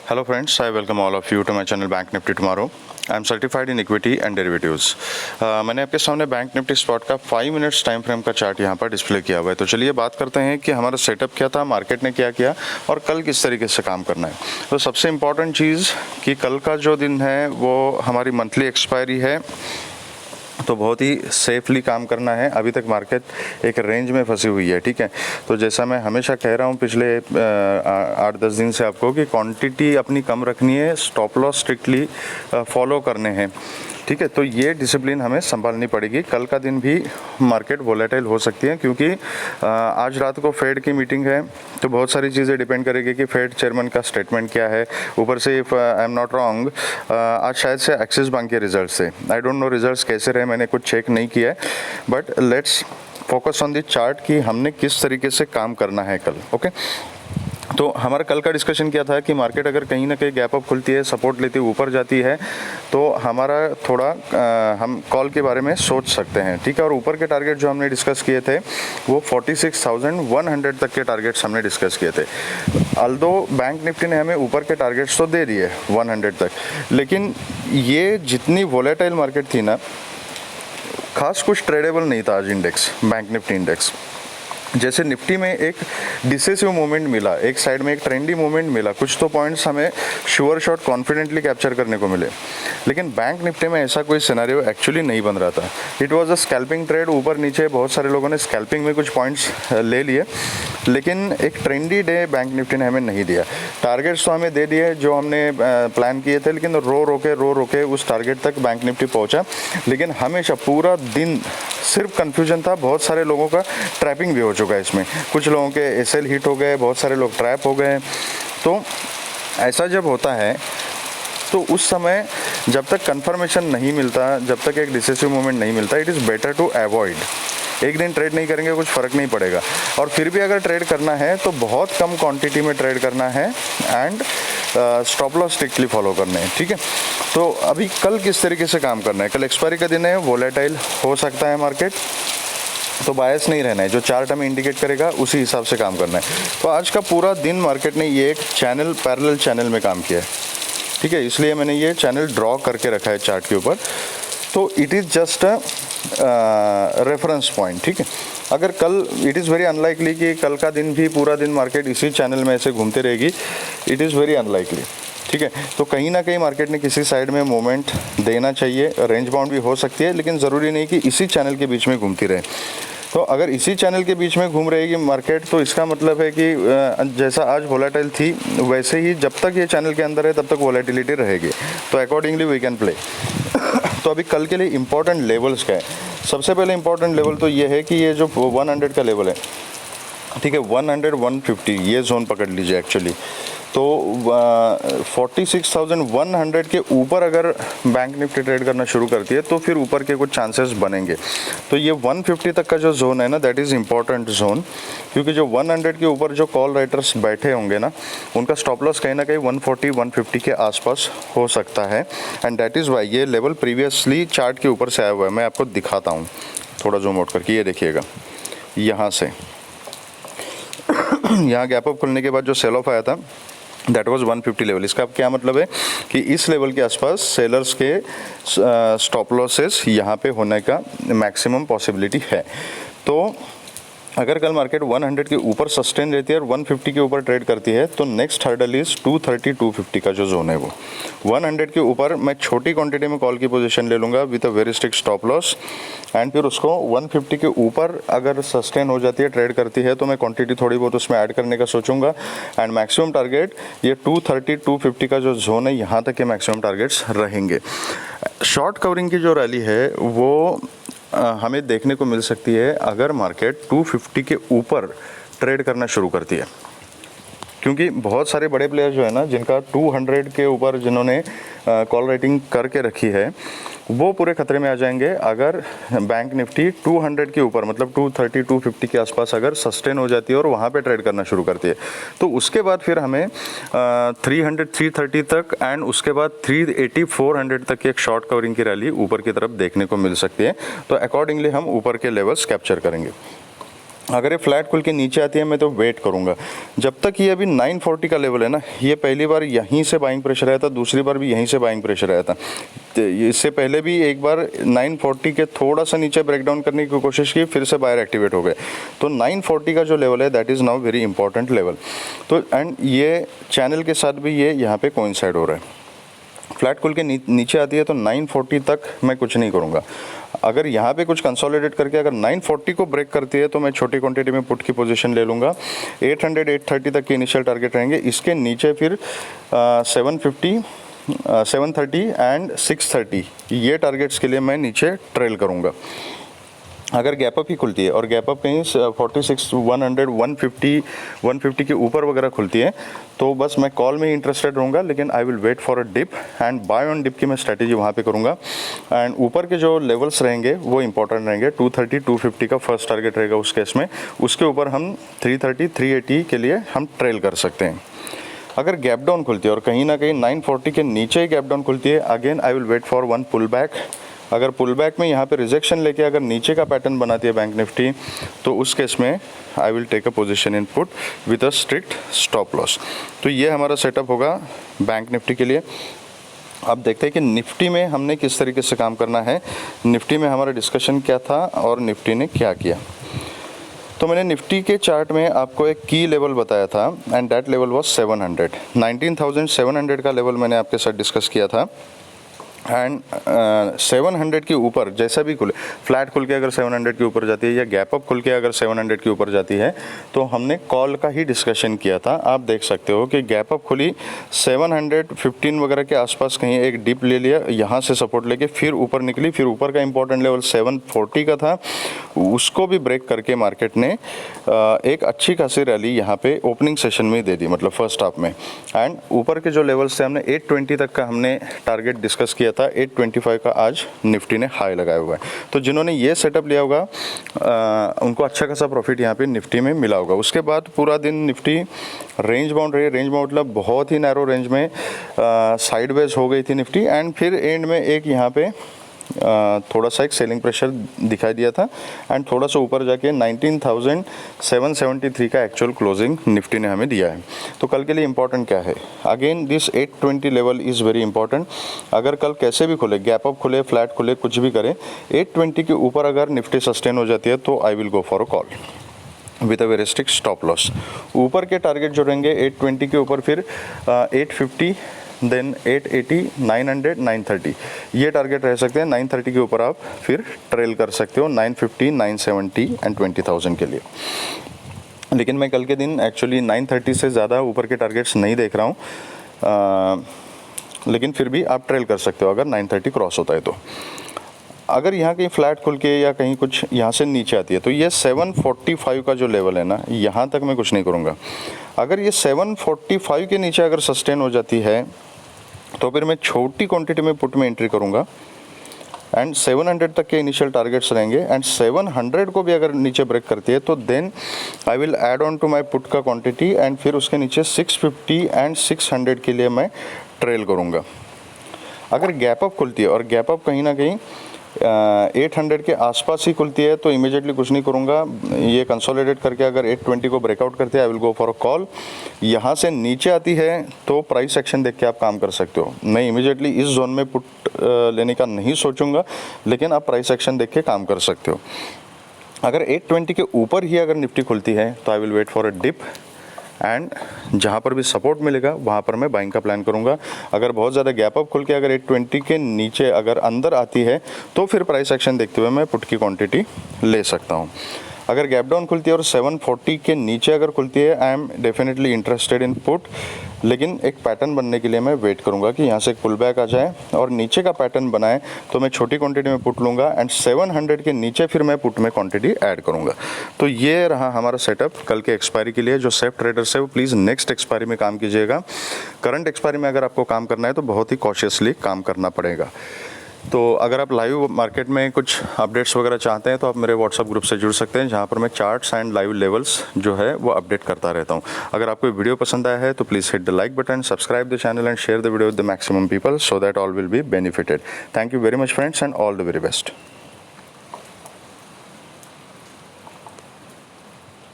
Hello friends, I welcome all of you to my channel Bank Nifty Tomorrow. I am certified in equity and derivatives. मैंने आपके सामने bank Nifty spot का 5 minutes time frame का chart यहाँ पर display किया हुआ है। तो चलिए बात करते हैं कि हमारा सेटअप क्या था, मार्केट ने क्या किया और कल किस तरीके से काम करना है। तो सबसे इम्पॉर्टेंट चीज़ कि कल का जो दिन है वो हमारी मंथली एक्सपायरी है, तो बहुत ही सेफली काम करना है। अभी तक मार्केट एक रेंज में फंसी हुई है, ठीक है। तो जैसा मैं हमेशा कह रहा हूँ पिछले 8-10 दिन से आपको कि क्वांटिटी अपनी कम रखनी है, स्टॉप लॉस स्ट्रिक्टली फॉलो करने हैं, ठीक है। तो ये डिसिप्लिन हमें संभालनी पड़ेगी। कल का दिन भी मार्केट वोलेटाइल हो सकती है क्योंकि आज रात को फेड की मीटिंग है, तो बहुत सारी चीज़ें डिपेंड करेगी कि फेड चेयरमैन का स्टेटमेंट क्या है। ऊपर से if I am not wrong आज शायद से एक्सिस बैंक के रिजल्ट से, आई डोंट नो रिजल्ट्स कैसे रहे, मैंने कुछ चेक नहीं किया है, but let's focus on the chart कि हमने किस तरीके से काम करना है कल, ओके। तो हमारा कल का डिस्कशन क्या था कि मार्केट अगर कहीं ना कहीं गैप अप खुलती है, सपोर्ट लेती है, ऊपर जाती है, तो हमारा थोड़ा हम कॉल के बारे में सोच सकते हैं, ठीक है। और ऊपर के टारगेट जो हमने डिस्कस किए थे वो 46,100 तक के टारगेट्स हमने डिस्कस किए थे। अल्दो बैंक निफ्टी ने हमें ऊपर के टारगेट्स तो दे दिए 100 तक, लेकिन ये जितनी वोलेटाइल मार्केट थी ना, खास कुछ ट्रेडेबल नहीं था आज इंडेक्स, बैंक निफ्टी इंडेक्स। जैसे निफ्टी में एक डिसेसिव मूवमेंट मिला, एक साइड में एक ट्रेंडी मूवमेंट मिला, कुछ तो पॉइंट्स हमें श्योर शॉट कॉन्फिडेंटली कैप्चर करने को मिले, लेकिन बैंक निफ्टी में ऐसा कोई सिनेरियो एक्चुअली नहीं बन रहा था। It was a scalping trade, ऊपर नीचे बहुत सारे लोगों ने स्कैल्पिंग में कुछ पॉइंट्स ले लिए, लेकिन एक ट्रेंडी डे बैंक निफ्टी ने हमें नहीं दिया। टारगेट्स तो हमें दे दिए जो हमने प्लान किए थे, लेकिन रो रोके उस टारगेट तक बैंक निफ्टी पहुंचा। लेकिन हमेशा पूरा दिन सिर्फ कन्फ्यूजन था, बहुत सारे लोगों का ट्रैपिंग भी हो चुका है इसमें, कुछ लोगों के एसएल हिट हो गए, बहुत सारे लोग ट्रैप हो गए। तो ऐसा जब होता है तो उस समय जब तक कंफर्मेशन नहीं मिलता, जब तक एक डिसिसिव मूवमेंट नहीं मिलता, it is better to avoid. एक दिन ट्रेड नहीं करेंगे कुछ फ़र्क नहीं पड़ेगा, और फिर भी अगर ट्रेड करना है तो बहुत कम क्वांटिटी में ट्रेड करना है and stop loss strictly follow करने हैं, ठीक है। तो अभी कल किस तरीके से काम करना है, कल एक्सपायरी का दिन है, वोलेटाइल हो सकता है मार्केट, तो बायस नहीं रहना है, जो चार्ट हमें इंडिकेट करेगा उसी हिसाब से काम करना है। तो आज का पूरा दिन मार्केट ने ये एक चैनल, पैरेलल चैनल में काम किया है, ठीक है, इसलिए मैंने ये चैनल ड्रॉ करके रखा है चार्ट के ऊपर। तो it is just a reference point, ठीक है। अगर कल, इट इज़ वेरी अनलाइकली कि कल का दिन भी पूरा दिन मार्केट इसी चैनल में ऐसे घूमते रहेगी, इट इज़ वेरी अनलाइकली, ठीक है। तो कहीं ना कहीं मार्केट ने किसी साइड में मोमेंट देना चाहिए, रेंज बाउंड भी हो सकती है, लेकिन ज़रूरी नहीं कि इसी चैनल के बीच में घूमती रहे। तो अगर इसी चैनल के बीच में घूम रहेगी मार्केट, तो इसका मतलब है कि जैसा आज वोलेटाइल थी वैसे ही जब तक ये चैनल के अंदर है तब तक वोलेटिलिटी रहेगी, तो अकॉर्डिंगली वी कैन प्ले। तो अभी कल के लिए इंपॉर्टेंट लेवल्स क्या है, सबसे पहले इंपॉर्टेंट लेवल तो ये है कि ये जो 100 का लेवल है, ठीक है, 100-150 ये जोन पकड़ लीजिए एक्चुअली। तो 46,100 के ऊपर अगर बैंक निफ्टी ट्रेड करना शुरू करती है तो फिर ऊपर के कुछ चांसेस बनेंगे। तो ये 150 तक का जो जोन है ना, दैट इज़ इम्पॉर्टेंट जोन, क्योंकि जो 100 के ऊपर जो कॉल राइटर्स बैठे होंगे ना, उनका स्टॉप लॉस कहीं ना कहीं 140-150 के आसपास हो सकता है। एंड दैट इज़ वाई ये लेवल प्रीवियसली चार्ट के ऊपर से आया हुआ है। मैं आपको दिखाता हूँ थोड़ा जूम आउट करके, ये देखिएगा, यहाँ से यहाँ गैप अप खुलने के बाद जो सेल ऑफ आया था दैट वाज 150 लेवल। इसका क्या मतलब है कि इस लेवल के आसपास सेलर्स के स्टॉप लॉसेस यहाँ पे होने का मैक्सिमम पॉसिबिलिटी है। तो अगर कल मार्केट 100 के ऊपर सस्टेन रहती है और 150 के ऊपर ट्रेड करती है, तो नेक्स्ट हर्डल इज 230-250 का जो जोन है वो 100 के ऊपर मैं छोटी क्वांटिटी में कॉल की पोजीशन ले लूँगा with a very strict stop loss, and फिर उसको 150 के ऊपर अगर सस्टेन हो जाती है, ट्रेड करती है, तो मैं क्वांटिटी थोड़ी बहुत उसमें ऐड करने का सोचूंगा। एंड मैक्सिमम टारगेट ये 230-250 का जो जोन है, यहाँ तक के मैक्सिमम टारगेट्स रहेंगे। शॉर्ट कवरिंग की जो रैली है वो हमें देखने को मिल सकती है अगर मार्केट 250 के ऊपर ट्रेड करना शुरू करती है, क्योंकि बहुत सारे बड़े प्लेयर जो है ना, जिनका 200 के ऊपर जिन्होंने कॉल राइटिंग करके रखी है, वो पूरे खतरे में आ जाएंगे अगर बैंक निफ्टी 200 के ऊपर, मतलब 230-250 के आसपास अगर सस्टेन हो जाती है और वहाँ पे ट्रेड करना शुरू करती है। तो उसके बाद फिर हमें 300-330 तक एंड उसके बाद 380-400 तक की एक शॉर्ट कवरिंग की रैली ऊपर की तरफ देखने को मिल सकती है। तो अकॉर्डिंगली हम ऊपर के लेवल्स कैप्चर करेंगे। अगर ये फ्लैट खुल के नीचे आती है मैं तो वेट करूंगा जब तक ये अभी 940 का लेवल है ना। ये पहली बार यहीं से बाइंग प्रेशर आया था, दूसरी बार भी यहीं से बाइंग प्रेशर आया था। तो इससे पहले भी एक बार 940 के थोड़ा सा नीचे ब्रेकडाउन करने की कोशिश की, फिर से बायर एक्टिवेट हो गए। तो 940 का जो लेवल है that is now very important level. तो एंड ये चैनल के साथ भी ये यहाँ पे कोइंसाइड हो रहा है। फ्लैट खुल के नीचे आती है तो 940 तक मैं कुछ नहीं करूँगा। अगर यहाँ पे कुछ कंसोलिडेट करके अगर 940 को ब्रेक करती है तो मैं छोटी क्वांटिटी में पुट की पोजीशन ले लूँगा। 800 830 तक के इनिशियल टारगेट रहेंगे। इसके नीचे फिर 750 730 एंड 630 ये टारगेट्स के लिए मैं नीचे ट्रेल करूँगा। अगर गैप अप ही खुलती है और गैप अप कहीं 46 100 150 के ऊपर वगैरह खुलती है तो बस मैं कॉल में ही इंटरेस्टेड रहूँगा, लेकिन I will wait for a dip and buy on dip की मैं स्ट्रैटेजी वहाँ पे करूँगा। एंड ऊपर के जो लेवल्स रहेंगे वो इंपॉर्टेंट रहेंगे। 230 250 का फर्स्ट टारगेट रहेगा उस केस में, उसके ऊपर हम 330 380 के लिए हम ट्रेल कर सकते हैं। अगर गैप डाउन खुलती है और कहीं ना कहीं 940 के नीचे ही गैप डाउन खुलती है, again I will wait for one pullback. अगर पुल बैक में यहाँ पे रिजेक्शन लेके अगर नीचे का पैटर्न बनाती है बैंक निफ्टी तो उस केस में I will take a position in put with a strict stop loss. तो ये हमारा सेटअप होगा बैंक निफ्टी के लिए। अब देखते हैं कि निफ्टी में हमने किस तरीके से काम करना है, निफ्टी में हमारा डिस्कशन क्या था और निफ्टी ने क्या किया। तो मैंने निफ्टी के चार्ट में आपको एक की लेवल बताया था एंड दैट लेवल वाज 700। 19,700 का लेवल मैंने आपके साथ डिस्कस किया था। एंड 700 के ऊपर जैसा भी खुले, फ्लैट खुल के अगर 700 के ऊपर जाती है या गैप अप खुल के अगर 700 के ऊपर जाती है तो हमने कॉल का ही डिस्कशन किया था। आप देख सकते हो कि गैप अप खुली 715 वगैरह के आसपास कहीं एक डिप ले लिया, यहाँ से सपोर्ट लेके फिर ऊपर निकली, फिर ऊपर का इंपॉर्टेंट लेवल 740 का था, उसको भी ब्रेक करके मार्केट ने एक अच्छी खासी रैली यहाँ पे ओपनिंग सेशन में दे दी, मतलब फर्स्ट हाफ में। एंड ऊपर के जो लेवल्स थे हमने 820 तक का हमने टारगेट डिस्कस किया था। 825 का आज निफ्टी ने हाई लगाया हुआ है। तो जिन्होंने ये सेटअप लिया होगा उनको अच्छा खासा प्रॉफिट यहाँ पे निफ्टी में मिला होगा। उसके बाद पूरा दिन निफ्टी रेंज बाउंड रही। रेंज बाउंड मतलब बहुत ही नैरो रेंज में साइडवेज हो गई थी निफ्टी एंड फिर एंड में एक यहाँ पे थोड़ा सा एक सेलिंग प्रेशर दिखाई दिया था एंड थोड़ा सा ऊपर जाके 19,773 का एक्चुअल क्लोजिंग निफ्टी ने हमें दिया है। तो कल के लिए इंपॉर्टेंट क्या है, again this 820 level is very important. अगर कल कैसे भी खुले, गैप अप खुले, फ्लैट खुले, कुछ भी करे, 820 के ऊपर अगर निफ्टी सस्टेन हो जाती है तो I will go for a call with a very strict stop loss. ऊपर के टारगेट जो रहेंगे 820 के ऊपर फिर 850 देन 880 900 930 ये टारगेट रह सकते हैं। 930 के ऊपर आप फिर ट्रेल कर सकते हो 950 970 एंड 20,000 के लिए। लेकिन मैं कल के दिन एक्चुअली 930 से ज़्यादा ऊपर के टारगेट्स नहीं देख रहा हूँ, लेकिन फिर भी आप ट्रेल कर सकते हो अगर 930 क्रॉस होता है तो। अगर यहाँ कहीं फ्लैट खुल के या कहीं कुछ यहाँ से नीचे आती है तो ये 745 का जो लेवल है ना, यहाँ तक मैं कुछ नहीं करूँगा। अगर ये 745 के नीचे अगर सस्टेन हो जाती है तो फिर मैं छोटी क्वांटिटी में पुट में एंट्री करूँगा एंड 700 तक के इनिशियल टारगेट्स रहेंगे एंड 700 को भी अगर नीचे ब्रेक करती है तो then I will add on to my put का क्वांटिटी एंड फिर उसके नीचे 650 एंड 600 के लिए मैं ट्रेल करूँगा। अगर गैप अप खुलती है और गैप अप कहीं ना कहीं 800 के आसपास ही खुलती है तो इमीडिएटली कुछ नहीं करूँगा। ये कंसोलिडेट करके अगर 820 को ब्रेकआउट करते हैं I will go for a call. यहाँ से नीचे आती है तो प्राइस एक्शन देख के आप काम कर सकते हो। मैं इमीडिएटली इस जोन में पुट लेने का नहीं सोचूंगा, लेकिन आप प्राइस एक्शन देख के काम कर सकते हो। अगर 820 के ऊपर ही अगर निफ्टी खुलती है तो I will wait for a dip and जहाँ पर भी सपोर्ट मिलेगा वहाँ पर मैं बाइंग का प्लान करूँगा। अगर बहुत ज़्यादा गैप अप खुल के अगर 820 के नीचे अगर अंदर आती है तो फिर प्राइस एक्शन देखते हुए मैं पुट की क्वांटिटी ले सकता हूँ। अगर गैप डाउन खुलती है और 740 के नीचे अगर खुलती है I am definitely interested in put, लेकिन एक पैटर्न बनने के लिए मैं वेट करूंगा कि यहाँ से एक पुल बैक आ जाए और नीचे का पैटर्न बनाए तो मैं छोटी क्वांटिटी में पुट लूँगा एंड 700 के नीचे फिर मैं पुट में क्वांटिटी ऐड करूँगा। तो ये रहा हमारा सेटअप कल के एक्सपायरी के लिए। जो सेफ ट्रेडर्स है वो प्लीज़ नेक्स्ट एक्सपायरी में काम कीजिएगा। करंट एक्सपायरी में अगर आपको काम करना है तो बहुत ही कॉशियसली काम करना पड़ेगा। तो अगर आप लाइव मार्केट में कुछ अपडेट्स वगैरह चाहते हैं तो आप मेरे व्हाट्सअप ग्रुप से जुड़ सकते हैं, जहां पर मैं चार्ट्स एंड लाइव लेवल्स जो है वो अपडेट करता रहता हूं। अगर आपको वीडियो पसंद आया है तो please hit the like button, subscribe the channel and share the video with the maximum people so that all will be benefited. Thank you very much friends and all the very best.